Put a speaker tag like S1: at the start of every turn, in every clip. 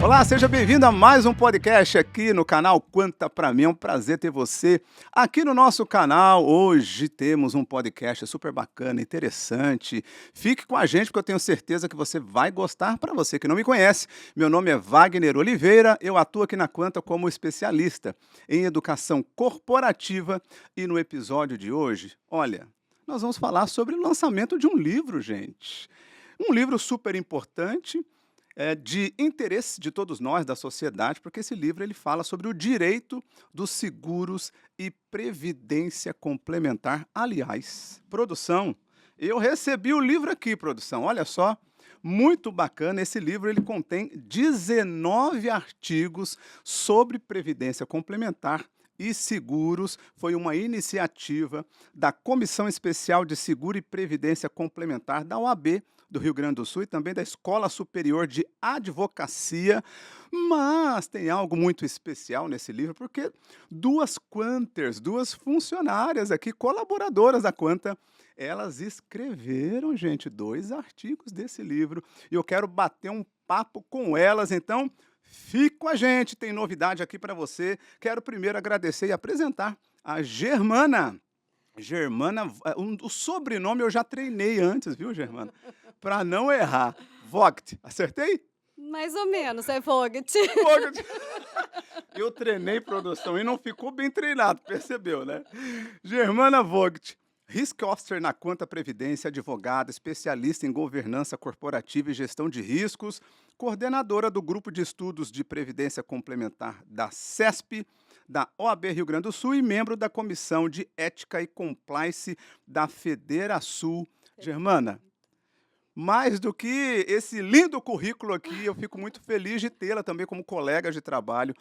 S1: Olá, seja bem-vindo a mais um podcast aqui no canal Quanta Pra Mim. É um prazer ter você aqui no nosso canal. Hoje temos um podcast super bacana, interessante. Fique com a gente porque eu tenho certeza que você vai gostar. Para você que não me conhece, meu nome é Wagner Oliveira. Eu atuo aqui na Quanta como especialista em educação corporativa e no episódio de hoje, olha, nós vamos falar sobre o lançamento de um livro, gente. Um livro super importante, de interesse de todos nós, da sociedade, porque esse livro ele fala sobre o direito dos seguros e previdência complementar. Aliás, produção, eu recebi o livro aqui, produção, olha só, muito bacana. Esse livro ele contém 19 artigos sobre previdência complementar e seguros. Foi uma iniciativa da Comissão Especial de Seguro e Previdência Complementar da OAB do Rio Grande do Sul e também da Escola Superior de Advocacia. Mas tem algo muito especial nesse livro, porque duas Quanters, duas funcionárias aqui, colaboradoras da Quanta, elas escreveram, gente, 2 artigos desse livro. E eu quero bater um papo com elas, então fique com a gente, tem novidade aqui para você. Quero primeiro agradecer e apresentar a Germana. Germana, o sobrenome eu já treinei antes, viu, Germana? Para não errar. Vogt, acertei?
S2: Mais ou menos, é Vogt.
S1: Vogt. Eu treinei produção e não ficou bem treinado, percebeu, né? Germana Vogt, Risk Officer na Quanta Previdência, advogada, especialista em governança corporativa e gestão de riscos, coordenadora do Grupo de Estudos de Previdência Complementar da CESP, da OAB Rio Grande do Sul e membro da Comissão de Ética e Compliance da Federação. Germana, mais do que esse lindo currículo aqui, eu fico muito feliz de tê-la também como colega de trabalho.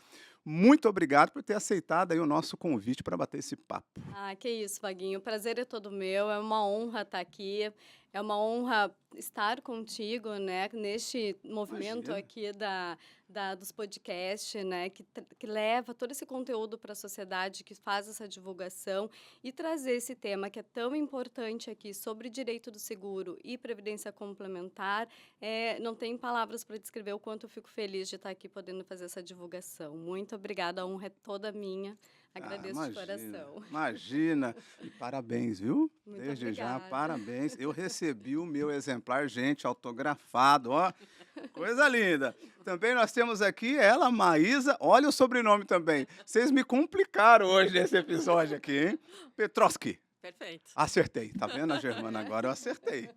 S1: Muito obrigado por ter aceitado aí o nosso convite para bater esse papo.
S2: Ah, que isso, Vaguinho. O prazer é todo meu. É uma honra estar aqui. É uma honra estar contigo, né, neste movimento
S1: Imagina.
S2: aqui dos podcasts, né, que leva todo esse conteúdo para a sociedade, que faz essa divulgação e trazer esse tema que é tão importante aqui sobre direito do seguro e previdência complementar. Não tem palavras para descrever o quanto eu fico feliz de estar aqui podendo fazer essa divulgação. Muito obrigada, a honra é toda minha. Agradeço de coração.
S1: Imagina. E parabéns, viu?
S2: Muito
S1: Desde já,
S2: obrigada.
S1: parabéns. Eu recebi o meu exemplar, gente, autografado, ó. Coisa linda. Também nós temos aqui ela, Maísa. Olha o sobrenome também. Vocês me complicaram hoje nesse episódio aqui, hein? Petroski.
S3: Perfeito.
S1: Acertei, tá vendo a Germana? Agora eu acertei.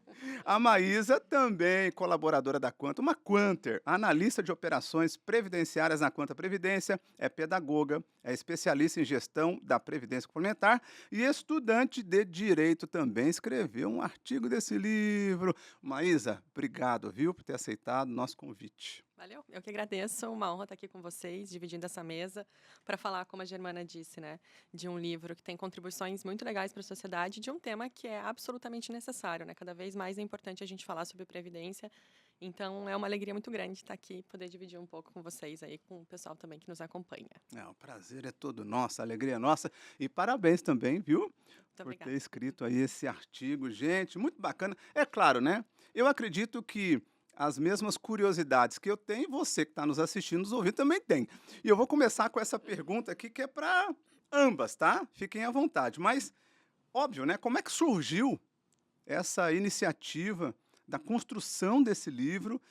S1: A Maísa, também colaboradora da Quanta, uma Quanter, analista de operações previdenciárias na Quanta Previdência, é pedagoga, é especialista em gestão da Previdência Complementar e estudante de Direito também. Escreveu um artigo desse livro. Maísa, obrigado, viu, por ter aceitado o nosso convite.
S3: Valeu. Eu que agradeço. Uma honra estar aqui com vocês, dividindo essa mesa, para falar, como a Germana disse, né, de um livro que tem contribuições muito legais para a sociedade, de um tema que é absolutamente necessário, né? Cada vez mais é importante a gente falar sobre previdência. Então, é uma alegria muito grande estar aqui, poder dividir um pouco com vocês aí, com o pessoal também que nos acompanha.
S1: O prazer é todo nosso, a alegria é nossa. E parabéns também, viu?
S3: Muito
S1: Por
S3: obrigada.
S1: ter escrito aí esse artigo. Gente, muito bacana. É claro, né? Eu acredito que as mesmas curiosidades que eu tenho, você que está nos assistindo, nos ouvindo, também tem. E eu vou começar com essa pergunta aqui, que é para ambas, tá? Fiquem à vontade. Mas, óbvio, né? Como é que surgiu essa iniciativa da construção desse livro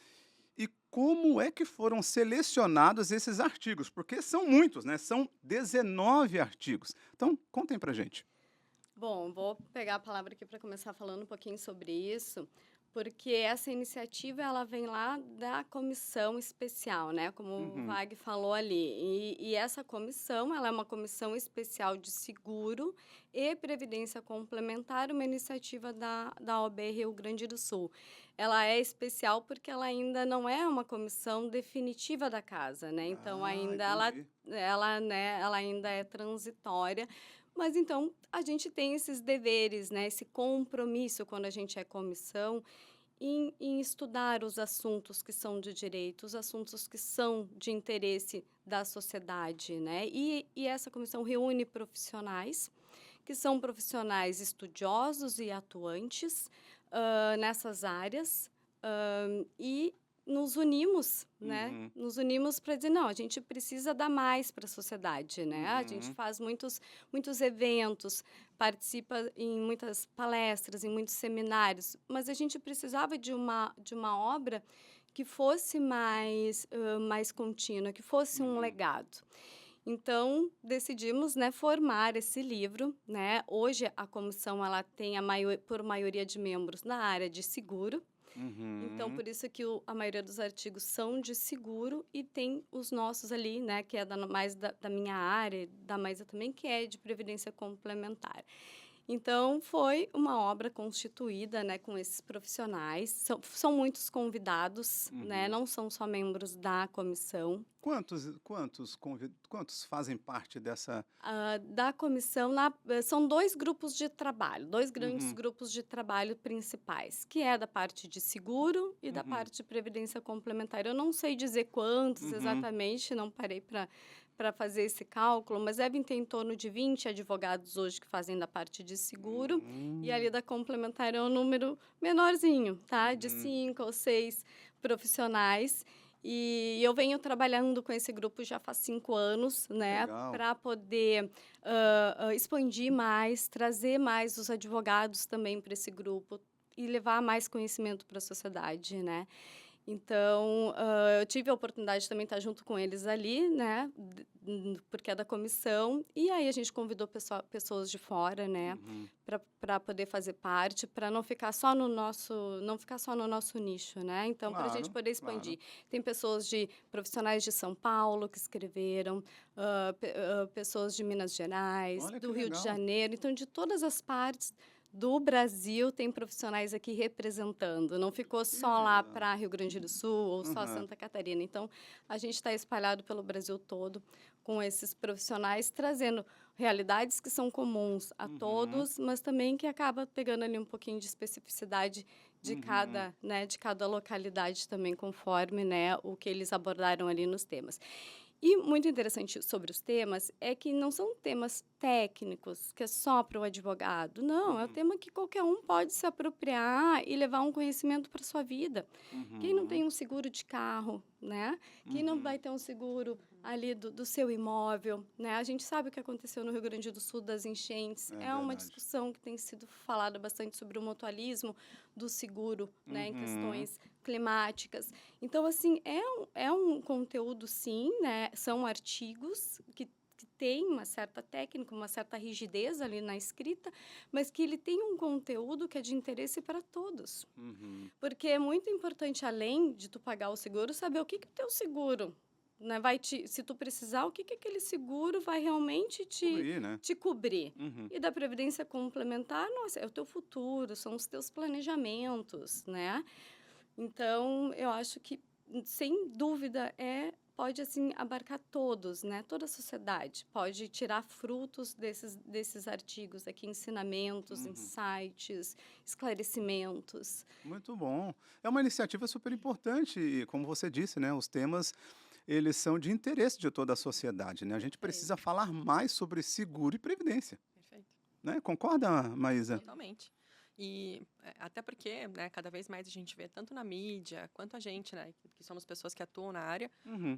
S1: e como é que foram selecionados esses artigos? Porque são muitos, né? São 19 artigos. Então, contem pra gente.
S2: Bom, vou pegar a palavra aqui para começar falando um pouquinho sobre isso, porque essa iniciativa ela vem lá da comissão especial, né? Como o Vag falou ali. E essa comissão, ela é uma comissão especial de seguro e previdência complementar, uma iniciativa da OAB Rio Grande do Sul. Ela é especial porque ela ainda não é uma comissão definitiva da casa, né? Então, ainda
S1: Entendi.
S2: ela ainda é transitória. Mas, então, a gente tem esses deveres, né? Esse compromisso, quando a gente é comissão, em estudar os assuntos que são de direito, os assuntos que são de interesse da sociedade, né? E essa comissão reúne profissionais, que são profissionais estudiosos e atuantes nessas áreas, e nos unimos, né? Nos unimos para dizer, não, a gente precisa dar mais para a sociedade, né? A gente faz muitos eventos, participa em muitas palestras, em muitos seminários, mas a gente precisava de uma obra que fosse mais contínua, que fosse um legado. Então, decidimos, né, formar esse livro, né? Hoje, a comissão ela tem por maioria de membros na área de seguro. Então, por isso que a maioria dos artigos são de seguro e tem os nossos ali, né, que é mais da minha área, da Maísa também, que é de previdência complementar. Então, foi uma obra constituída, né, com esses profissionais. São muitos convidados, né, não são só membros da comissão.
S1: Quantos fazem parte dessa...
S2: Da comissão, são 2 grupos de trabalho, 2 grandes grupos de trabalho principais, que é da parte de seguro e da parte de previdência complementar. Eu não sei dizer quantos exatamente, não parei para fazer esse cálculo, mas devem ter em torno de 20 advogados hoje que fazem da parte de seguro, e ali da complementar é um número menorzinho, tá? De 5 ou 6 profissionais. E eu venho trabalhando com esse grupo já faz 5 anos, né? Para poder expandir mais, trazer mais os advogados também para esse grupo e levar mais conhecimento para a sociedade, né? Então, eu tive a oportunidade de também estar junto com eles ali, né? Porque é da comissão. E aí a gente convidou pessoas de fora, né? Para poder fazer parte, para não ficar só no nosso nicho, né? Então, para a gente poder expandir. Tem profissionais de São Paulo que escreveram, pessoas de Minas Gerais, do Rio de Janeiro. Então, de todas as partes do Brasil, tem profissionais aqui representando. Não ficou só lá para Rio Grande do Sul ou só Santa Catarina. Então, a gente está espalhado pelo Brasil todo com esses profissionais, trazendo realidades que são comuns a todos, mas também que acaba pegando ali um pouquinho de especificidade de cada localidade também, conforme, né, o que eles abordaram ali nos temas. E muito interessante sobre os temas é que não são temas técnicos, que é só para o advogado. Não, é um tema que qualquer um pode se apropriar e levar um conhecimento para a sua vida. Quem não tem um seguro de carro, né? Quem não vai ter um seguro ali do seu imóvel, né? A gente sabe o que aconteceu no Rio Grande do Sul das enchentes. É uma discussão que tem sido falada bastante sobre o mutualismo do seguro, né? Em questões climáticas. Então, assim, é um conteúdo, sim, né? São artigos que tem uma certa técnica, uma certa rigidez ali na escrita, mas que ele tem um conteúdo que é de interesse para todos. Porque é muito importante, além de tu pagar o seguro, saber o que o teu seguro, né, se tu precisar, o que aquele seguro vai realmente te cobrir. E da previdência complementar, nossa, é o teu futuro, são os teus planejamentos, né? Então, eu acho que, sem dúvida, pode, assim, abarcar todos, né? Toda a sociedade pode tirar frutos desses artigos aqui, ensinamentos, insights, esclarecimentos.
S1: Muito bom. É uma iniciativa super importante e, como você disse, né, os temas, eles são de interesse de toda a sociedade, né? A gente precisa falar mais sobre seguro e previdência,
S3: Perfeito.
S1: né? Concorda, Maísa?
S3: Totalmente. E até porque, né, cada vez mais a gente vê, tanto na mídia, quanto a gente, né, que somos pessoas que atuam na área,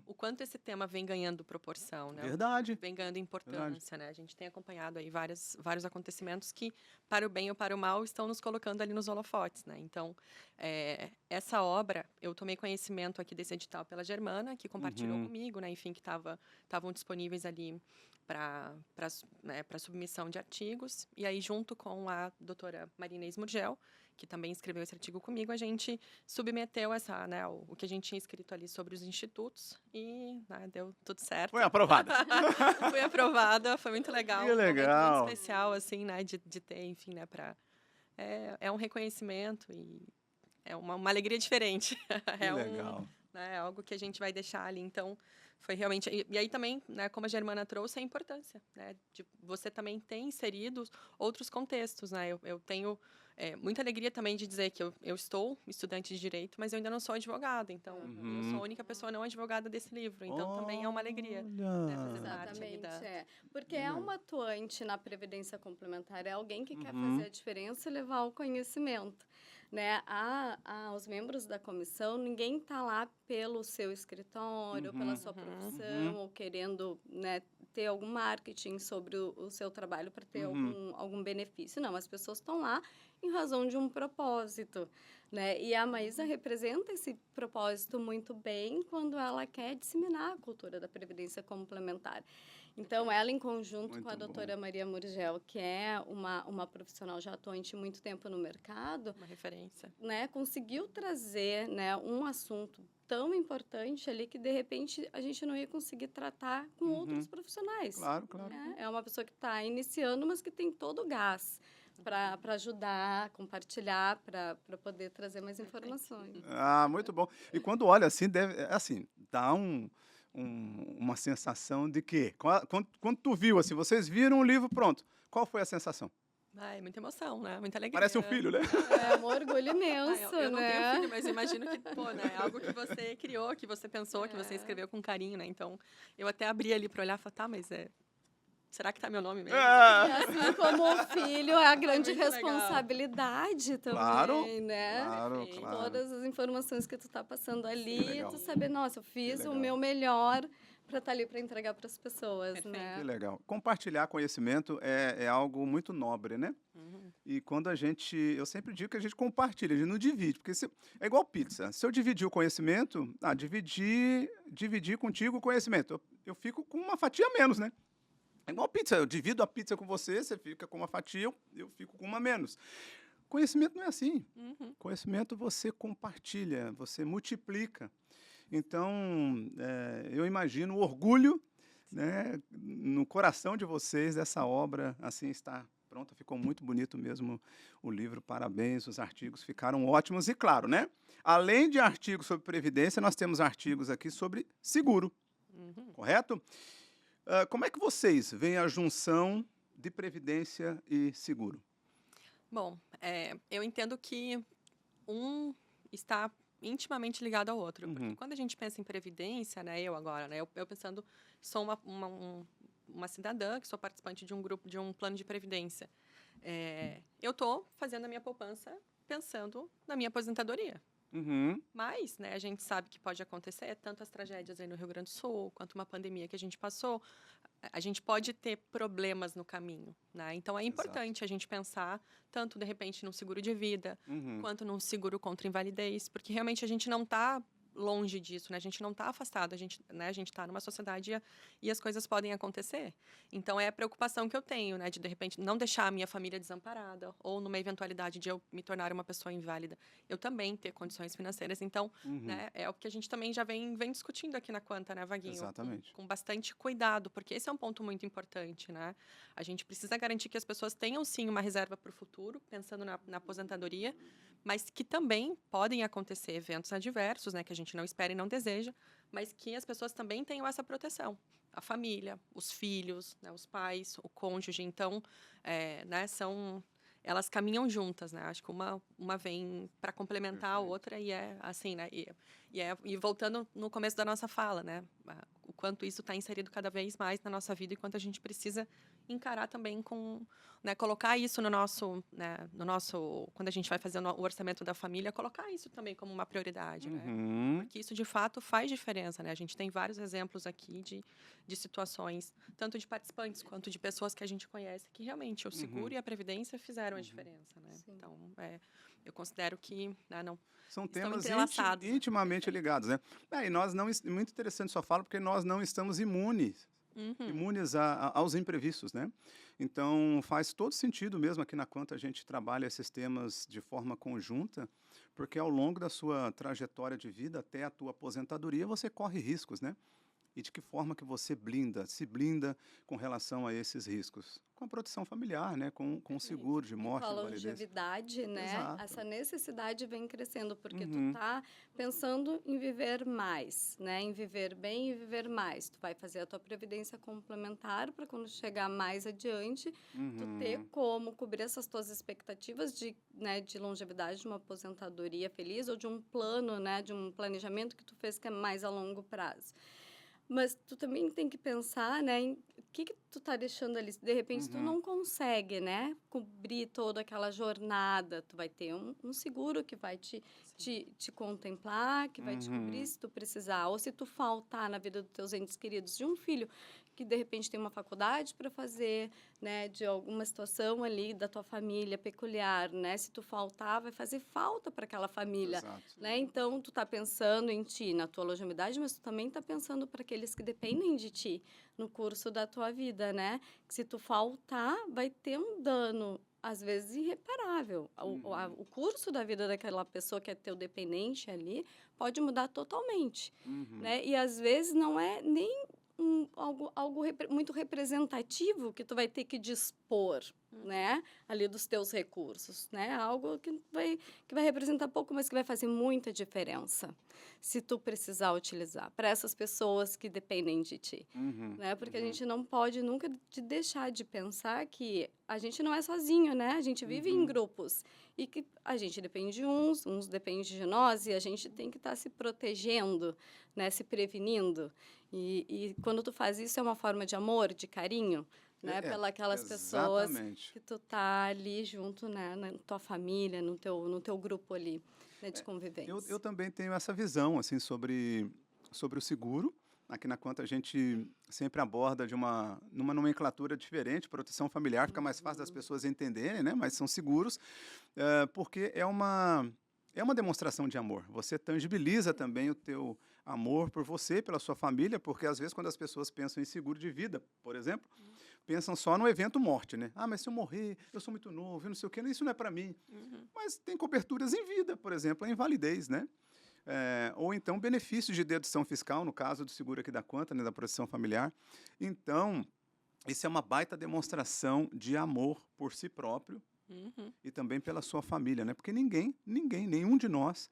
S3: o quanto esse tema vem ganhando proporção, né?
S1: Verdade.
S3: Vem ganhando importância, né? A gente tem acompanhado aí vários acontecimentos que, para o bem ou para o mal, estão nos colocando ali nos holofotes, né? Então, essa obra, eu tomei conhecimento aqui desse edital pela Germana, que compartilhou comigo, né? Enfim, que estavam disponíveis ali para submissão de artigos. E aí, junto com a doutora Marina Murgel, que também escreveu esse artigo comigo, a gente submeteu o que a gente tinha escrito ali sobre os institutos e, né, deu tudo certo.
S1: Foi aprovada.
S3: Foi aprovada, foi muito legal.
S1: Que legal.
S3: Um momento muito especial, assim, né, de ter, enfim, né, é um reconhecimento e é uma alegria diferente.
S1: Que legal.
S3: É algo que a gente vai deixar ali, então foi realmente... E aí também, né, como a Germana trouxe, a importância, né, de você também ter inserido outros contextos, né, eu tenho muita alegria também de dizer que eu estou estudante de direito, mas eu ainda não sou advogada, então eu sou a única pessoa não advogada desse livro, então também é uma alegria, né, fazer parte ali
S2: Exatamente,
S3: da...
S2: porque é uma atuante na previdência complementar, é alguém que quer fazer a diferença e levar o conhecimento, né? Os membros da comissão, ninguém está lá pelo seu escritório, pela sua profissão, ou querendo, né, ter algum marketing sobre o seu trabalho para ter algum benefício. Não, as pessoas estão lá em razão de um propósito, né? E a Maísa representa esse propósito muito bem quando ela quer disseminar a cultura da previdência complementar. Então, ela, em conjunto
S1: Muito
S2: com a
S1: bom.
S2: doutora Maria Murgel, que é uma profissional já atuante muito tempo no mercado,
S3: Uma referência.
S2: né, conseguiu trazer, né, um assunto tão importante ali que, de repente, a gente não ia conseguir tratar com outros profissionais.
S1: Claro, claro.
S2: Né? É uma pessoa que está iniciando, mas que tem todo o gás para ajudar, compartilhar, para poder trazer mais informações.
S1: Ah, muito bom. E quando olha assim, assim, dá uma sensação de quê? Quando tu viu, assim, vocês viram o livro pronto, qual foi a sensação?
S3: Ai, muita emoção, né? Muita alegria.
S1: Parece um filho, né?
S2: É um orgulho imenso,
S3: eu não
S2: né?
S3: tenho filho, mas eu imagino que, pô, né, é algo que você criou, que você pensou, que você escreveu com carinho, né? Então, eu até abri ali para olhar e falar, tá, mas será que tá meu nome mesmo?
S2: E assim como o filho, é a grande
S3: muito legal.
S2: responsabilidade também,
S1: Claro,
S2: né?
S1: claro,
S3: Perfeito.
S1: claro.
S2: Todas as informações que tu tá passando ali,
S1: legal.
S2: tu saber, nossa, eu fiz o
S1: legal.
S2: meu melhor para estar ali para entregar para as pessoas,
S3: Perfeito.
S2: né?
S1: Que legal. Compartilhar conhecimento é algo muito nobre, né? E quando eu sempre digo que a gente compartilha, a gente não divide, porque é igual pizza. Se eu dividir o conhecimento, dividir contigo o conhecimento, eu fico com uma fatia a menos, né? É igual pizza, eu divido a pizza com você, você fica com uma fatia, eu fico com uma a menos. Conhecimento não é assim. Conhecimento você compartilha, você multiplica. Então, eu imagino o orgulho, né, no coração de vocês dessa obra, assim, está pronta. Ficou muito bonito mesmo o livro, parabéns, os artigos ficaram ótimos. E claro, né, além de artigos sobre previdência, nós temos artigos aqui sobre seguro, correto? Como é que vocês veem a junção de previdência e seguro?
S3: Bom, eu entendo que um está intimamente ligado ao outro, porque quando a gente pensa em previdência, né, eu agora, né, eu pensando, sou uma cidadã que sou participante de um grupo, de um plano de previdência. Eu estou fazendo a minha poupança pensando na minha aposentadoria. Mas, né, a gente sabe que pode acontecer, tanto as tragédias aí no Rio Grande do Sul, quanto uma pandemia que a gente passou, a gente pode ter problemas no caminho, né? Então, é importante a gente pensar tanto, de repente, num seguro de vida, quanto num seguro contra invalidez, porque realmente a gente não está longe disso, né? A gente não está afastado, a gente está numa sociedade e as coisas podem acontecer. Então, é a preocupação que eu tenho, né? De repente, não deixar a minha família desamparada ou numa eventualidade de eu me tornar uma pessoa inválida, eu também ter condições financeiras. Então, né? É o que a gente também já vem discutindo aqui na Quanta, né, Vaguinho?
S1: Exatamente.
S3: Com bastante cuidado, porque esse é um ponto muito importante, né? A gente precisa garantir que as pessoas tenham, sim, uma reserva para o futuro, pensando na aposentadoria, mas que também podem acontecer eventos adversos, né, que a gente não espera e não deseja, mas que as pessoas também tenham essa proteção. A família, os filhos, né, os pais, o cônjuge. Então, né, elas caminham juntas, né? Acho que uma vem para complementar a outra e é assim, né? E voltando no começo da nossa fala, né? O quanto isso está inserido cada vez mais na nossa vida e quanto a gente precisa encarar também né, colocar isso no nosso, quando a gente vai fazer o orçamento da família, colocar isso também como uma prioridade, né? Porque isso de fato faz diferença, né? A gente tem vários exemplos aqui de situações, tanto de participantes quanto de pessoas que a gente conhece, que realmente o seguro e a previdência fizeram a diferença, né?
S2: Sim.
S3: Então, eu considero que, né, não
S1: São
S3: estão
S1: temas
S3: entrelaçados, né?
S1: intimamente ligados, né? E nós não, muito interessante sua fala, porque nós não estamos imunes aos imprevistos, né? Então, faz todo sentido mesmo aqui na Quanta a gente trabalha esses temas de forma conjunta, porque ao longo da sua trajetória de vida até a tua aposentadoria, você corre riscos, né? E de que forma que você se blinda com relação a esses riscos? Com a proteção familiar, né? Com o seguro de
S2: E com
S1: morte,
S2: a
S1: invalidez.
S2: longevidade, né,
S1: Exato.
S2: essa necessidade vem crescendo, porque tu
S1: Uhum,
S2: tá pensando em viver mais, né, em viver bem e viver mais. Tu vai fazer a tua previdência complementar para quando chegar mais adiante, tu ter
S1: uhum,
S2: como cobrir essas tuas expectativas de, né, de longevidade, de uma aposentadoria feliz ou de um plano, né, de um planejamento que tu fez que é mais a longo prazo. Mas tu também tem que pensar, né, em o que que tu tá deixando ali. Se de repente tu
S1: uhum.
S2: não consegue, né, cobrir toda aquela jornada, tu vai ter um seguro que vai
S3: Sim.
S2: te contemplar, que vai te cobrir
S1: Uhum.
S2: se tu precisar. Ou se tu faltar na vida dos teus entes queridos, de um filho que de repente tem uma faculdade para fazer, né, de alguma situação ali da tua família peculiar, né? Se tu faltar, vai fazer falta para aquela família,
S1: Exato.
S2: né? Então, tu tá pensando em ti, na tua longevidade, mas tu também tá pensando para aqueles que dependem de ti no curso da tua vida, né? Que se tu faltar, vai ter um dano, às vezes irreparável.
S1: Uhum.
S2: O curso da vida daquela pessoa que é teu dependente ali pode mudar totalmente,
S1: Uhum.
S2: né? E às vezes não é nem muito representativo que tu vai ter que dispor, né, ali dos teus recursos, né? Algo que vai representar pouco, mas que vai fazer muita diferença se tu precisar utilizar para essas pessoas que dependem de ti,
S1: Uhum.
S2: né? Porque a
S1: Uhum.
S2: gente não pode nunca deixar de pensar que a gente não é sozinho, né? A gente vive em
S1: Uhum.
S2: grupos e que a gente depende de uns dependem de nós e a gente tem que estar se protegendo, né? Se prevenindo. E quando tu faz isso é uma forma de amor, de carinho, né? Pelas pessoas
S1: Exatamente.
S2: que tu tá ali junto, né? Na tua família, no teu grupo ali, né? De
S1: Eu
S2: convivência.
S1: também tenho essa visão, assim, sobre o seguro. Aqui na Quanta a gente sempre aborda numa nomenclatura diferente, proteção familiar, fica mais fácil das pessoas entenderem, né? Mas são seguros, porque é uma demonstração de amor. Você tangibiliza também o teu amor por você, pela sua família, porque às vezes quando as pessoas pensam em seguro de vida, por exemplo, pensam só no evento morte, né? Ah, mas se eu morrer, eu sou muito novo, eu não sei o quê, isso não é para mim.
S3: Uhum.
S1: Mas tem coberturas em vida, por exemplo, a invalidez, né? Ou então benefícios de dedução fiscal, no caso do seguro aqui da Quanta, né, da proteção familiar. Então, isso é uma baita demonstração de amor por si próprio
S3: Uhum.
S1: e também pela sua família, né? Porque ninguém, nenhum de nós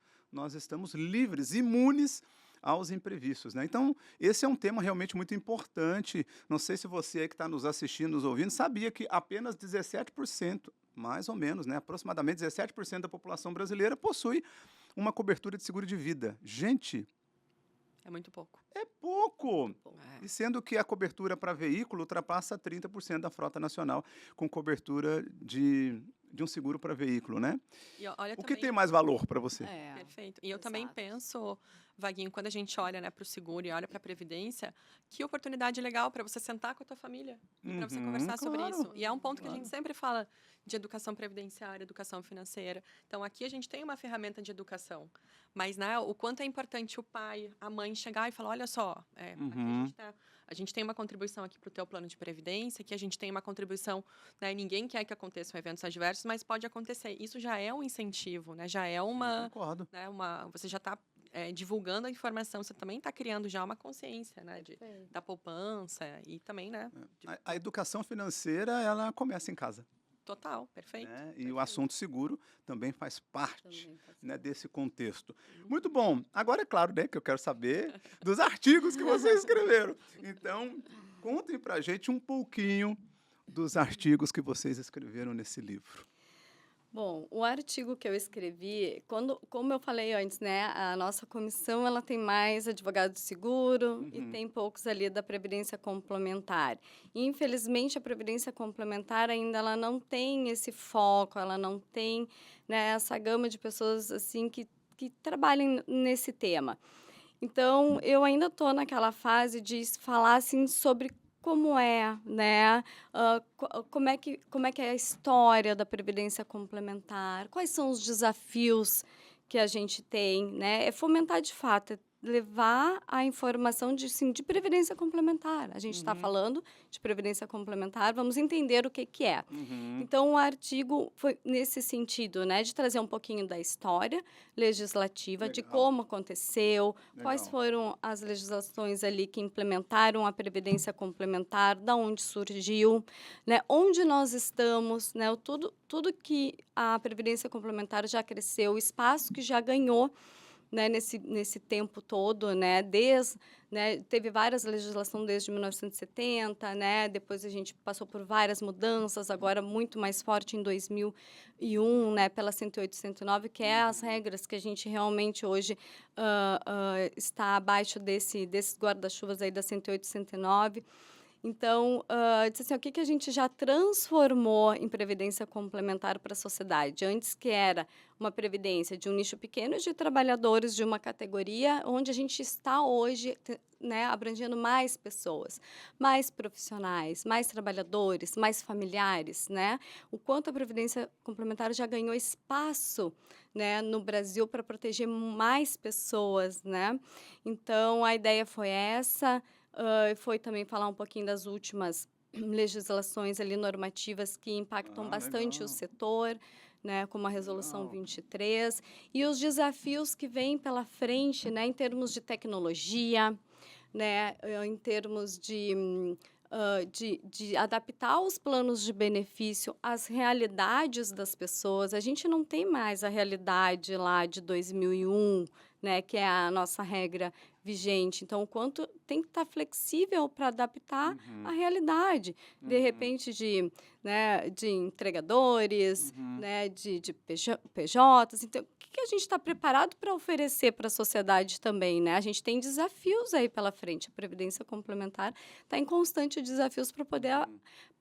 S1: estamos livres, imunes aos imprevistos, né? Então, esse é um tema realmente muito importante. Não sei se você aí que está nos assistindo, nos ouvindo, sabia que apenas 17%, mais ou menos, né? Aproximadamente 17% da população brasileira possui uma cobertura de seguro de vida. Gente,
S3: É muito pouco.
S1: é pouco!
S2: Bom,
S3: É.
S1: E sendo que a cobertura para veículo ultrapassa 30% da frota nacional com cobertura de um seguro para veículo, né?
S3: E olha
S1: O que
S3: também.
S1: tem mais valor para você?
S3: Perfeito. E eu também
S2: exato.
S3: penso, Vaguinho, quando a gente olha, né, para o seguro e olha para a previdência, que oportunidade legal para você sentar com a tua família e para você conversar sobre
S1: Claro,
S3: isso. E é um ponto que a gente
S1: claro.
S3: sempre fala de educação previdenciária, educação financeira. Então, aqui a gente tem uma ferramenta de educação, mas, né, o quanto é importante o pai, a mãe chegar e falar, olha só, aqui
S1: Uhum.
S3: a gente tem uma contribuição aqui para o teu plano de previdência, que a gente tem uma contribuição, né, ninguém quer que aconteçam eventos adversos, mas pode acontecer. Isso já é um incentivo, né, já é
S1: Eu concordo.
S3: né, você já está divulgando a informação, você também está criando já uma consciência, né,
S2: Perfeito.
S3: da poupança e também, né,
S1: A educação financeira, ela começa em casa,
S3: total, perfeito,
S1: né? E o
S3: perfeito.
S1: assunto seguro também faz parte,
S2: Também faz
S1: né,
S2: parte.
S1: desse contexto. Muito bom. Agora é claro, né, que eu quero saber dos artigos que vocês escreveram. Então, contem pra gente um pouquinho dos artigos que vocês escreveram nesse livro.
S2: Bom, o artigo que eu escrevi, como eu falei antes, né, a nossa comissão ela tem mais advogado de seguro e
S1: Uhum.
S2: tem poucos ali da previdência complementar. E, infelizmente, a previdência complementar ainda ela não tem esse foco, ela não tem, né, essa gama de pessoas assim que trabalhem nesse tema. Então, eu ainda estou naquela fase de falar assim sobre como é, né? Como é que é a história da previdência complementar? Quais são os desafios que a gente tem, né? É fomentar de fato, levar a informação de, sim, de previdência complementar. A gente está falando de previdência complementar, vamos entender o que, que é. Então, o artigo foi nesse sentido, né, de trazer um pouquinho da história legislativa, de
S1: Legal.
S2: como aconteceu, quais
S1: Legal.
S2: foram as legislações ali que implementaram a previdência complementar, da onde surgiu, né, onde nós estamos, né, tudo que a previdência complementar já cresceu, o espaço que já ganhou, né, nesse tempo todo, né, teve várias legislações desde 1970, né, depois a gente passou por várias mudanças, agora muito mais forte em 2001, né, pela 108 e 109, que é as regras que a gente realmente hoje está abaixo desses guarda-chuvas aí da 108 e 109. Então, disse assim, o que a gente já transformou em previdência complementar para a sociedade? Antes que era uma previdência de um nicho pequeno de trabalhadores de uma categoria, onde a gente está hoje, né, abrangendo mais pessoas, mais profissionais, mais trabalhadores, mais familiares, né? O quanto a previdência complementar já ganhou espaço, né, no Brasil para proteger mais pessoas, né? Então, a ideia foi essa. Foi também falar um pouquinho das últimas legislações ali normativas que impactam bastante o
S1: Legal.
S2: setor, né, como a Resolução
S1: Legal.
S2: 23, e os desafios que vêm pela frente, né, em termos de tecnologia, né, em termos de adaptar os planos de benefício às realidades das pessoas. A gente não tem mais a realidade lá de 2001, né, que é a nossa regra vigente. Então, o quanto tem que estar flexível para adaptar a realidade, de repente, de entregadores, né, de PJs. Então, o que a gente está preparado para oferecer para a sociedade também, né? A gente tem desafios aí pela frente. A Previdência Complementar está em constante desafios para poder,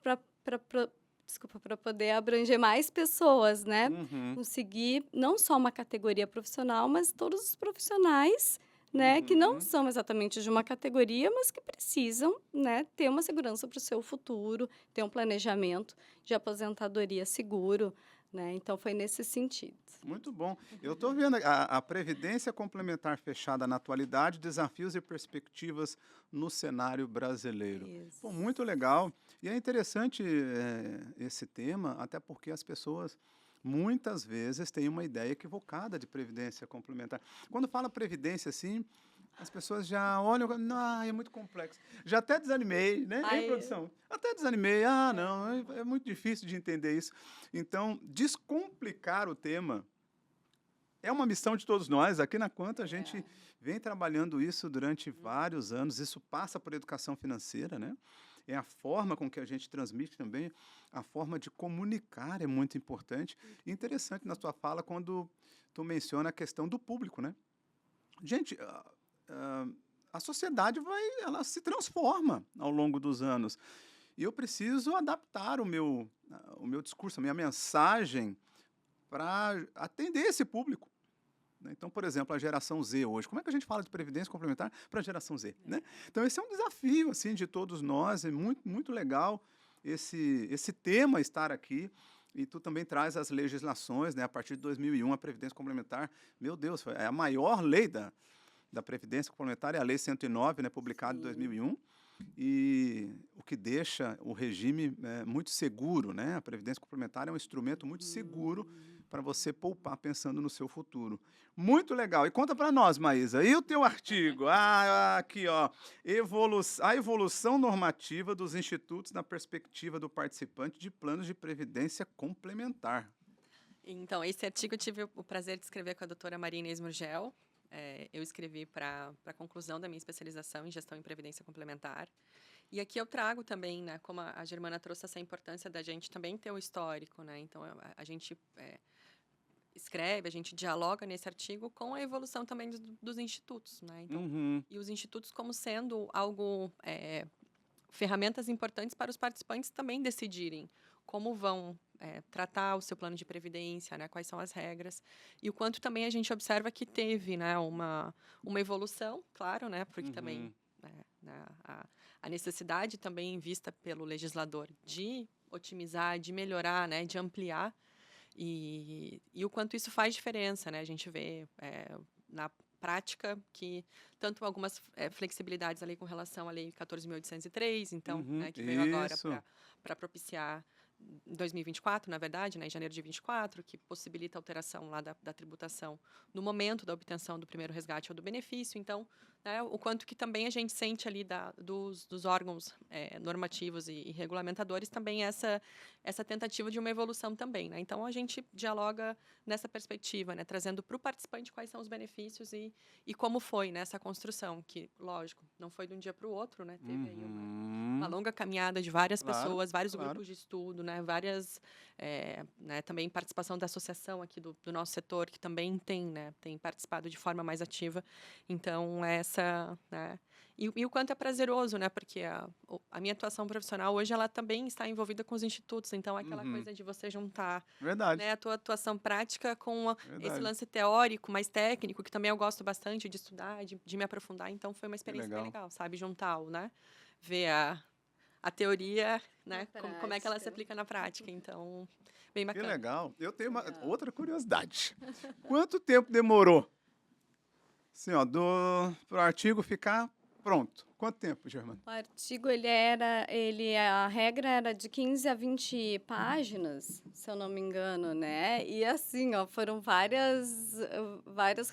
S2: para poder abranger mais pessoas, né? Conseguir não só uma categoria profissional, mas todos os profissionais, né, que não são exatamente de uma categoria, mas que precisam, né, ter uma segurança para o seu futuro, ter um planejamento de aposentadoria seguro, né? Então, foi nesse sentido.
S1: Muito bom. Eu estou vendo a Previdência Complementar fechada na atualidade, desafios e perspectivas no cenário brasileiro.
S2: Isso.
S1: Pô, muito legal. E é interessante esse tema, até porque as pessoas muitas vezes têm uma ideia equivocada de previdência complementar. Quando fala previdência assim, as pessoas já olham, não, é muito complexo. Já até desanimei, né, hein,
S2: Ai,
S1: produção? Até desanimei, não, é muito difícil de entender isso. Então, descomplicar o tema é uma missão de todos nós. Aqui na Quanta a gente vem trabalhando isso durante vários anos. Isso passa por educação financeira, né? É a forma com que a gente transmite também, a forma de comunicar é muito importante. E interessante na sua fala quando tu menciona a questão do público, né? Gente, a sociedade ela se transforma ao longo dos anos. E eu preciso adaptar o meu discurso, a minha mensagem para atender esse público, né? Então, por exemplo, a geração Z hoje, como é que a gente fala de previdência complementar para a geração Z, né? Então, esse é um desafio assim de todos nós, é muito, muito legal esse tema estar aqui. E tu também traz as legislações, né? A partir de 2001, a Previdência Complementar, meu Deus, é a maior lei da Previdência Complementar, é a Lei 109, né? Publicada em 2001. E o que deixa o regime muito seguro, né? A Previdência Complementar é um instrumento muito seguro para você poupar pensando no seu futuro. Muito legal. E conta para nós, Maísa, e o teu artigo? Aqui, ó, a evolução normativa dos institutos na perspectiva do participante de planos de previdência complementar.
S3: Então, esse artigo eu tive o prazer de escrever com a doutora Maria Inês Murgel. Eu escrevi para a conclusão da minha especialização em gestão em previdência complementar. E aqui eu trago também, né, como a Germana trouxe essa importância da gente também ter o histórico, né? Então, a gente escreve, a gente dialoga nesse artigo com a evolução também dos institutos, né? Então, e os institutos como sendo ferramentas importantes para os participantes também decidirem como vão tratar o seu plano de previdência, né, quais são as regras, e o quanto também a gente observa que teve, né, uma evolução, claro, né, porque também a necessidade também vista pelo legislador de otimizar, de melhorar, né, de ampliar, e o quanto isso faz diferença, né, a gente vê prática, que tanto algumas flexibilidades ali com relação à Lei 14.803, então, né, que veio agora para propiciar em 2024, na verdade, né, em janeiro de 24, que possibilita a alteração lá da tributação no momento da obtenção do primeiro resgate ou do benefício. Então, né, o quanto que também a gente sente ali dos órgãos normativos e regulamentadores também essa tentativa de uma evolução também. Né? Então, a gente dialoga nessa perspectiva, né, trazendo para o participante quais são os benefícios e como foi, né, essa construção, que, lógico, não foi de um dia para o outro, né, teve aí uma longa caminhada de várias pessoas, vários grupos de estudo, né, várias, né, também participação da associação aqui do nosso setor, que também tem participado de forma mais ativa. Então, né, e o quanto é prazeroso, né, porque a minha atuação profissional hoje, ela também está envolvida com os institutos, então aquela coisa de você juntar, né, a tua atuação prática com esse lance teórico, mais técnico, que também eu gosto bastante de estudar, de me aprofundar, então foi uma experiência bem legal, sabe, juntar, né, ver a teoria, né, como é que ela se aplica na prática, então, bem bacana.
S1: Que legal. Eu tenho outra curiosidade. Quanto tempo demorou, assim, ó, pro artigo ficar pronto? Quanto tempo, Germana?
S2: O artigo, a regra era de 15 a 20 páginas, se eu não me engano, né? E assim, ó, foram várias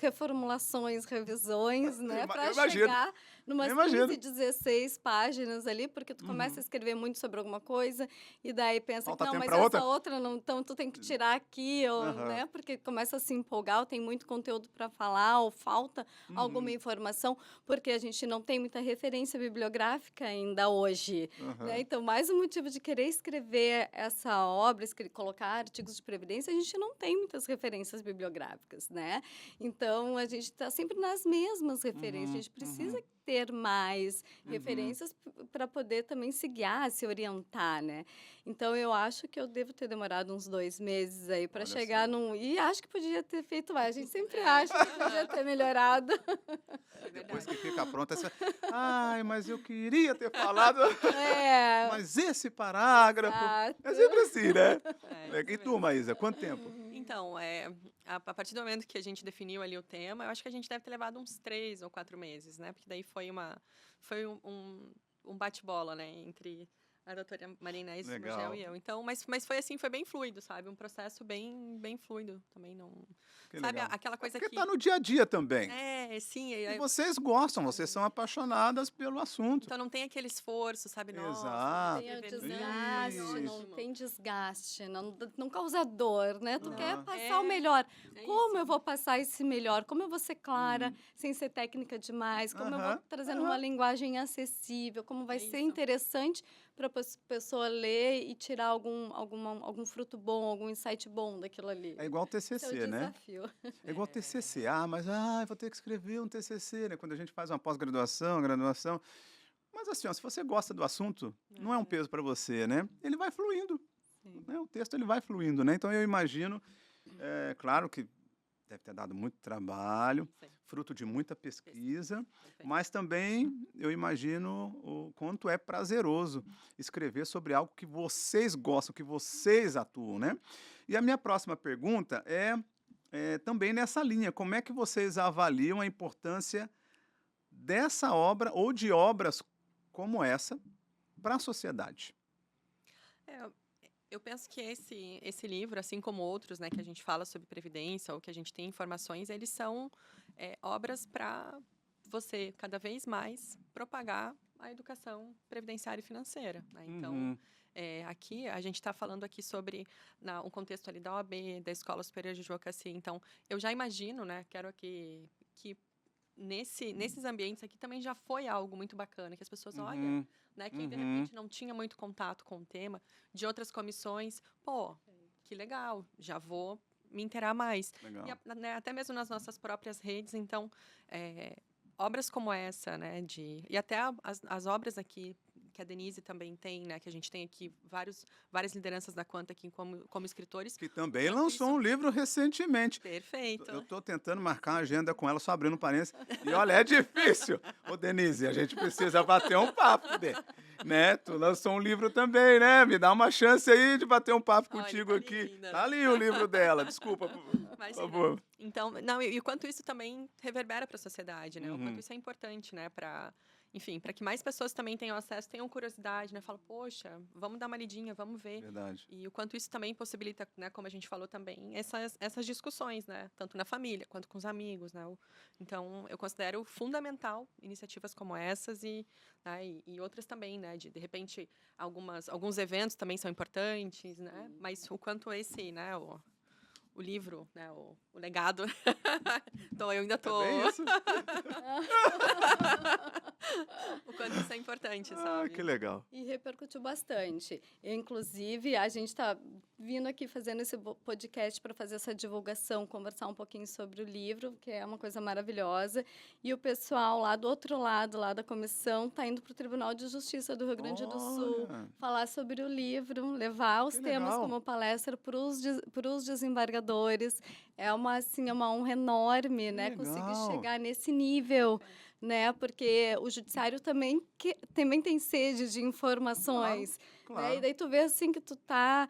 S2: reformulações, revisões, né? Para chegar numas 15, 16 páginas ali, porque tu começa a escrever muito sobre alguma coisa e daí pensa que não, mas essa outra não, então tu tem que tirar aqui, ou, né? Porque começa a se empolgar, ou tem muito conteúdo para falar, ou falta alguma informação, porque a gente não tem muita referência bibliográfica ainda hoje. Né? Então, mais um motivo de querer escrever essa obra, colocar artigos de previdência, a gente não tem muitas referências bibliográficas, né? Então, a gente está sempre nas mesmas referências. A gente precisa ter mais referências para poder também se guiar, se orientar, né? Então, eu acho que eu devo ter demorado uns 2 meses aí para chegar num... E acho que podia ter feito mais. A gente sempre acha que podia ter melhorado.
S1: Depois que fica pronta, ai, mas eu queria ter falado, mas esse parágrafo... É sempre assim, né? E tu, Maísa, quanto tempo?
S3: Então, a partir do momento que a gente definiu ali o tema, eu acho que a gente deve ter levado uns 3 ou 4 meses, né? Porque daí foi um bate-bola, né? Entre a doutora Maria Inês Gurgel e eu. Então, mas foi assim, foi bem fluido, sabe? Um processo bem fluido também, não...
S1: Que
S3: sabe,
S1: legal.
S3: aquela coisa
S1: porque tá no dia a dia também.
S3: Sim.
S1: E vocês gostam, vocês são apaixonadas pelo assunto.
S3: Então não tem aquele esforço, sabe?
S1: Exato.
S2: Não tem desgaste, não tem desgaste, não causa dor, né? Tu quer passar o melhor. Como eu vou passar esse melhor? Como eu vou ser clara, sem ser técnica demais? Como eu vou trazendo uma linguagem acessível? Como vai ser interessante para a pessoa ler e tirar algum fruto bom, algum insight bom daquilo ali.
S1: É igual o TCC, né?
S2: Desafio.
S1: É igual o TCC. Mas vou ter que escrever um TCC, né? Quando a gente faz uma pós-graduação, graduação. Mas assim, ó, se você gosta do assunto, não é um peso para você, né? Ele vai fluindo. Né? O texto ele vai fluindo, né? Então eu imagino, claro que deve ter dado muito trabalho, fruto de muita pesquisa, mas também eu imagino o quanto é prazeroso escrever sobre algo que vocês gostam, que vocês atuam, né? E a minha próxima pergunta é também nessa linha. Como é que vocês avaliam a importância dessa obra ou de obras como essa para a sociedade?
S3: Eu penso que esse livro, assim como outros, né, que a gente fala sobre previdência ou que a gente tem informações, eles são obras para você, cada vez mais, propagar a educação previdenciária e financeira. Né? Então, aqui, a gente está falando aqui sobre um contexto ali da OAB, da Escola Superior de Advocacia. Então, eu já imagino, né, quero que nesses ambientes aqui também já foi algo muito bacana, que as pessoas olham, né, quem de repente não tinha muito contato com o tema, de outras comissões, que legal, já vou me inteirar mais. E, né, até mesmo nas nossas próprias redes, então, obras como essa, né, e até as obras aqui, que a Denise também tem, né, que a gente tem aqui várias lideranças da Quanta aqui como escritores.
S1: Que também lançou um livro recentemente.
S3: Perfeito.
S1: Eu estou tentando marcar uma agenda com ela, só abrindo parênteses. E olha, é difícil. Ô, Denise, a gente precisa bater um papo. né? Tu lançou um livro também, né? Me dá uma chance aí de bater um papo
S3: Olha,
S1: contigo
S3: tá ali
S1: aqui.
S3: ainda.
S1: Tá ali o livro dela, desculpa, por
S3: Imagina.
S1: favor.
S3: Então, não, e o quanto isso também reverbera para a sociedade, né? O
S1: Uhum.
S3: quanto isso é importante, né? Para, enfim, para que mais pessoas também tenham acesso, tenham curiosidade, né? Fala, poxa, vamos dar uma lidinha, vamos ver.
S1: Verdade.
S3: E o quanto isso também possibilita, né? Como a gente falou também, essas discussões, né? Tanto na família quanto com os amigos, né? Então, eu considero fundamental iniciativas como essas né, e outras também, né? De repente, alguns eventos também são importantes, né? Mas o quanto esse, né? O livro, né, o legado. Então, eu ainda
S1: É
S3: tô...
S1: bem isso?
S3: O quanto isso é importante,
S1: Ah,
S3: sabe?
S1: que legal.
S2: E repercutiu bastante. Inclusive, a gente está vindo aqui fazendo esse podcast para fazer essa divulgação, conversar um pouquinho sobre o livro, que é uma coisa maravilhosa. E o pessoal lá do outro lado, lá da comissão, está indo para o Tribunal de Justiça do Rio Grande do Sul
S1: Olha.
S2: falar sobre o livro, levar os
S1: Que
S2: temas
S1: legal.
S2: como palestra para os desembargadores. É uma honra enorme, né? Conseguir
S1: legal.
S2: chegar nesse nível, né? Porque o judiciário também tem sede de informações, né? E
S1: Claro.
S2: daí tu vê assim que tu tá,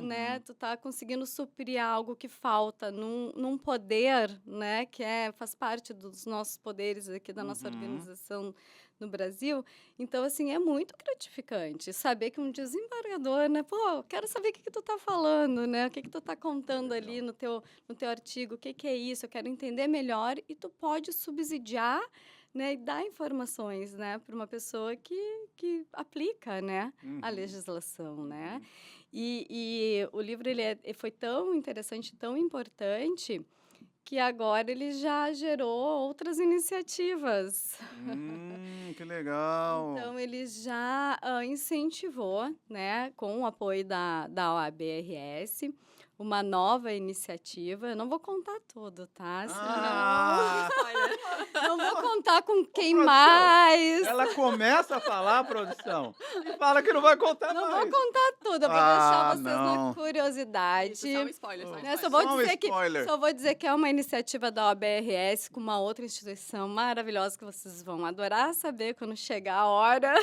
S2: né?
S1: Uhum.
S2: Tu tá conseguindo suprir algo que falta num poder, né? Que faz parte dos nossos poderes aqui da nossa
S1: Uhum.
S2: organização no Brasil. Então, assim, é muito gratificante saber que um desembargador, né? Pô, quero saber o que tu tá falando, né? O que tu tá contando ali no teu artigo, o que é isso? Eu quero entender melhor e tu pode subsidiar, né, e dar informações, né, para uma pessoa que aplica, né, a
S1: Uhum.
S2: legislação, né?
S1: Uhum.
S2: E o livro ele foi tão interessante, tão importante, que agora ele já gerou outras iniciativas.
S1: Que legal.
S2: Então, ele já incentivou, né, com o apoio da OAB-RS, uma nova iniciativa. Eu não vou contar tudo, tá?
S1: Ah!
S2: Não vou contar com quem
S1: produção,
S2: mais.
S1: Ela começa a falar, produção, e fala que não vai contar
S2: Não
S1: mais.
S2: vou contar tudo, eu vou
S1: Ah,
S2: deixar vocês
S1: não.
S2: na curiosidade.
S3: Isso, só um spoiler, só um
S2: Né,
S3: spoiler.
S1: Só um spoiler.
S2: vou dizer que é uma iniciativa da OAB-RS com uma outra instituição maravilhosa que vocês vão adorar saber quando chegar a hora.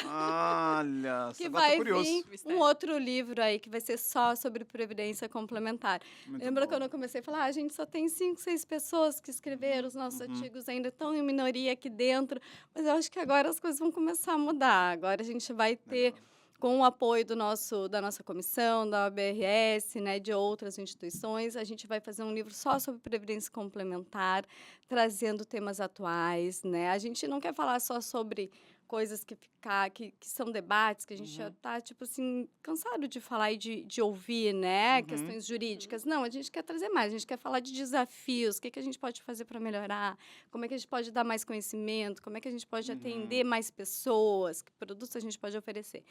S1: Olha,
S2: Que
S1: agora tô
S2: vai
S1: curioso.
S2: vir um outro livro aí que vai ser só sobre previdência complementar.
S1: Muito
S2: Lembra
S1: bom.
S2: quando eu comecei a falar, a gente só tem 5, 6 pessoas que escreveram, os nossos artigos ainda estão em minoria aqui dentro, mas eu acho que agora as coisas vão começar a mudar. Agora a gente vai ter, com o apoio da nossa comissão, da OAB-RS, né, de outras instituições, a gente vai fazer um livro só sobre previdência complementar, trazendo temas atuais, né? A gente não quer falar só sobre coisas que são debates, que a gente já está, tipo assim, cansado de falar e de ouvir, né? Questões jurídicas. Não, a gente quer trazer mais, a gente quer falar de desafios, o que a gente pode fazer para melhorar, como é que a gente pode dar mais conhecimento, como é que a gente pode atender mais pessoas, que produtos a gente pode oferecer.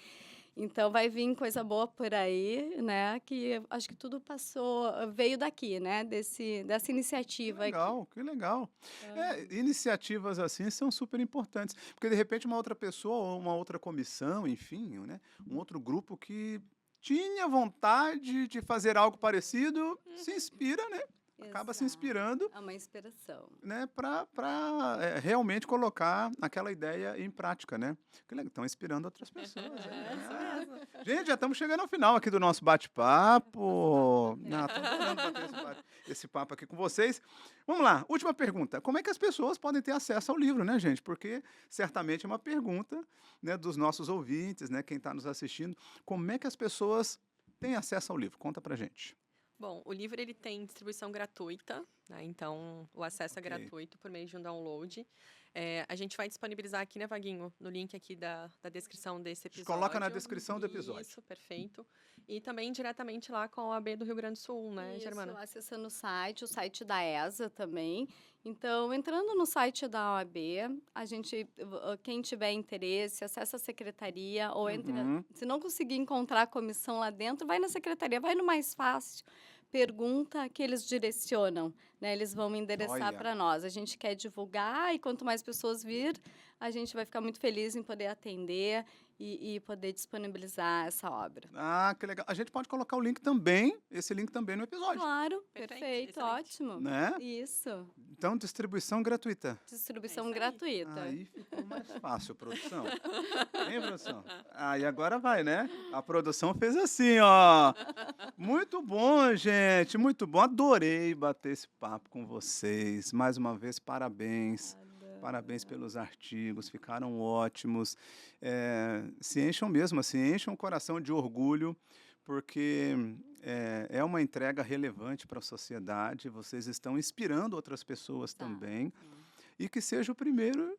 S2: Então, vai vir coisa boa por aí, né? Que acho que tudo veio daqui, né? Dessa iniciativa aqui.
S1: Que legal. Iniciativas assim são super importantes, porque de repente uma outra pessoa ou uma outra comissão, enfim, né, um outro grupo que tinha vontade de fazer algo parecido, se inspira, né? Acaba se
S2: Exato.
S1: inspirando,
S2: É uma inspiração.
S1: né, para realmente colocar aquela ideia em prática, né? Que legal, estão inspirando outras pessoas.
S3: Isso mesmo.
S1: Gente, já estamos chegando ao final aqui do nosso bate-papo. Estou adorando bater esse papo aqui com vocês. Vamos lá, última pergunta. Como é que as pessoas podem ter acesso ao livro, né, gente? Porque certamente é uma pergunta, né, dos nossos ouvintes, né, quem está nos assistindo. Como é que as pessoas têm acesso ao livro? Conta pra gente.
S3: Bom, o livro ele tem distribuição gratuita, né? Então o acesso é gratuito por meio de um download. A gente vai disponibilizar aqui, né, Vaguinho, no link aqui da descrição desse episódio.
S1: Coloca na descrição do episódio.
S3: Isso, perfeito. E também diretamente lá com a OAB do Rio Grande do Sul, né,
S2: Isso,
S3: Germana?
S2: acessando o site da ESA também. Então, entrando no site da OAB, quem tiver interesse, acessa a secretaria ou se não conseguir encontrar a comissão lá dentro, vai na secretaria, vai no mais fácil. Pergunta que eles direcionam, né? Eles vão endereçar para nós. A gente quer divulgar e quanto mais pessoas vir, a gente vai ficar muito feliz em poder atender e poder disponibilizar essa obra.
S1: Ah, que legal. A gente pode colocar o link também, esse link também no episódio,
S2: Claro,
S3: Perfeito,
S2: perfeito,
S3: excelente.
S2: ótimo.
S1: né?
S2: Isso,
S1: Então, distribuição gratuita.
S2: distribuição
S3: isso aí.
S2: gratuita.
S1: Aí ficou mais fácil, produção. Hein, produção? E agora vai, né? A produção fez assim, ó. Muito bom, gente. Muito bom. Adorei bater esse papo com vocês. Mais uma vez, parabéns. Parabéns pelos artigos, ficaram ótimos. Se encham mesmo, se enchem o coração de orgulho, porque é uma entrega relevante para a sociedade. Vocês estão inspirando outras pessoas também. E que seja o primeiro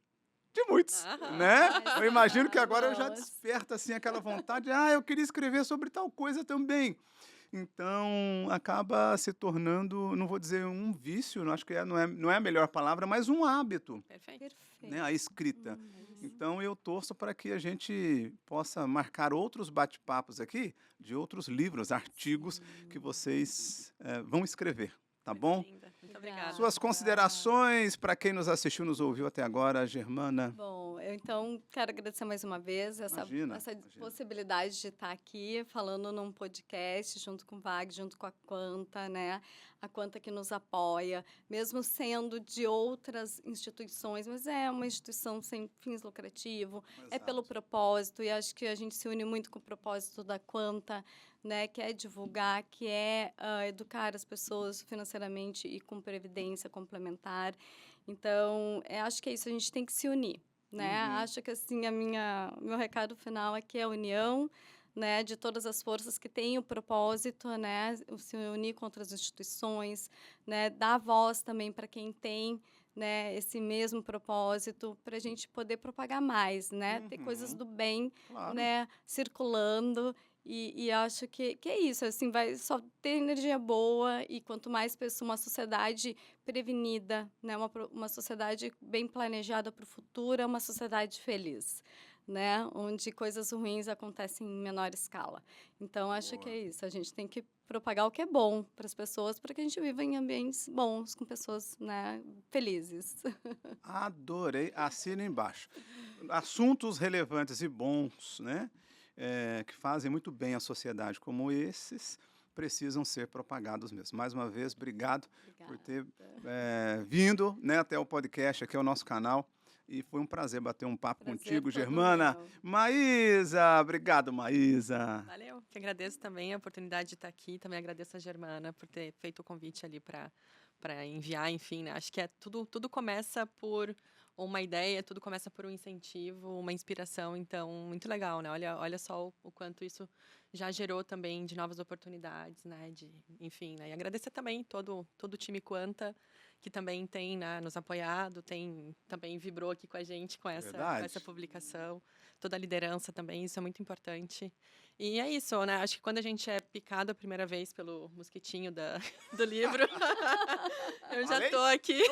S1: de muitos, né? Eu imagino que agora já
S2: Vamos.
S1: desperta assim aquela vontade, eu queria escrever sobre tal coisa também. Então, acaba se tornando, não vou dizer um vício, não acho que não é a melhor palavra, mas um hábito,
S3: Perfeito.
S2: Perfeito.
S1: né? A escrita. Então, eu torço para que a gente possa marcar outros bate-papos aqui de outros livros, artigos que vocês vão escrever, tá bom?
S3: Linda. Muito obrigada.
S1: Suas considerações para quem nos assistiu, nos ouviu até agora, Germana.
S2: Bom, eu então quero agradecer mais uma vez essa
S1: Imagina.
S2: possibilidade de estar aqui falando num podcast junto com o Vag, junto com a Quanta, né? A Quanta que nos apoia, mesmo sendo de outras instituições, mas é uma instituição sem fins lucrativos, é pelo propósito, e acho que a gente se une muito com o propósito da Quanta, né, que é divulgar, que é educar as pessoas financeiramente e com previdência complementar. Então, acho que é isso, a gente tem que se unir, né? Acho que assim meu recado final aqui é a união, né, de todas as forças que têm o propósito, né, se unir com outras instituições, né, dar voz também para quem tem, né, esse mesmo propósito, para a gente poder propagar mais, né, ter coisas do bem,
S1: Claro.
S2: né, circulando. E acho que é isso, assim, vai só ter energia boa e quanto mais pessoas, uma sociedade prevenida, né, uma sociedade bem planejada para o futuro, é uma sociedade feliz, né, onde coisas ruins acontecem em menor escala. Então, acho que é isso, a gente tem que propagar o que é bom para as pessoas, para que a gente viva em ambientes bons, com pessoas, né, felizes.
S1: Adorei, assina embaixo. Assuntos relevantes e bons, né, que fazem muito bem à sociedade, como esses, precisam ser propagados mesmo. Mais uma vez, obrigado por ter vindo, né, até o podcast, aqui é o nosso canal. E foi um prazer bater um papo
S2: Prazer
S1: contigo,
S2: todo
S1: Germana.
S2: meu.
S1: Maísa, obrigado, Maísa.
S3: Valeu. Que agradeço também a oportunidade de estar aqui. Também agradeço a Germana por ter feito o convite ali para enviar, enfim, né? Acho que tudo começa por uma ideia, tudo começa por um incentivo, uma inspiração. Então, muito legal, né? Olha só o quanto isso já gerou também de novas oportunidades, né? Enfim, né? E agradecer também todo o time Quanta, que também tem, né, nos apoiado, também vibrou aqui com a gente com essa publicação, toda a liderança também, isso é muito importante. E é isso, né? Acho que quando a gente é picado a primeira vez pelo mosquitinho do livro, eu já estou aqui.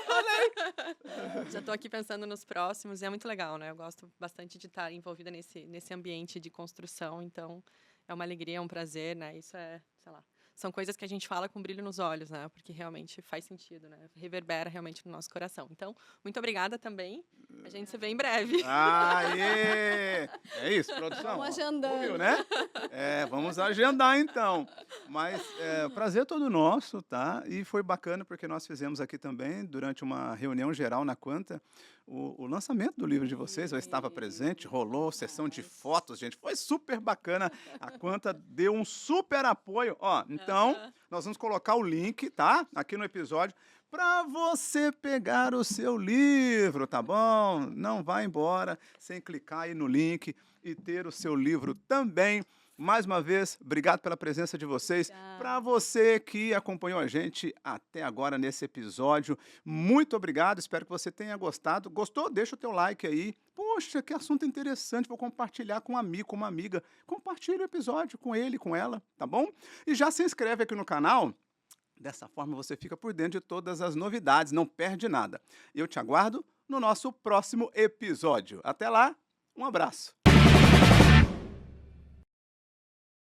S3: Já estou aqui pensando nos próximos, e é muito legal, né? Eu gosto bastante de estar envolvida nesse ambiente de construção, então é uma alegria, é um prazer, né? Isso sei lá, são coisas que a gente fala com brilho nos olhos, né? Porque realmente faz sentido, né? Reverbera realmente no nosso coração. Então, muito obrigada também. A gente se vê em breve.
S1: Aê! É isso, produção?
S2: Vamos agendando.
S1: Ouviu, né? Vamos agendar, então. Mas o prazer é todo nosso, tá? E foi bacana porque nós fizemos aqui também, durante uma reunião geral na Quanta, o lançamento do livro de vocês. Eu estava presente, rolou sessão de fotos, gente. Foi super bacana. A Quanta deu um super apoio. Ó, então, nós vamos colocar o link, tá? Aqui no episódio, para você pegar o seu livro, tá bom? Não vá embora sem clicar aí no link e ter o seu livro também. Mais uma vez, obrigado pela presença de vocês. Para você que acompanhou a gente até agora nesse episódio, muito obrigado. Espero que você tenha gostado. Gostou? Deixa o teu like aí. Poxa, que assunto interessante. Vou compartilhar com um amigo, com uma amiga. Compartilhe o episódio com ele, com ela, tá bom? E já se inscreve aqui no canal. Dessa forma você fica por dentro de todas as novidades, não perde nada. Eu te aguardo no nosso próximo episódio. Até lá, um abraço.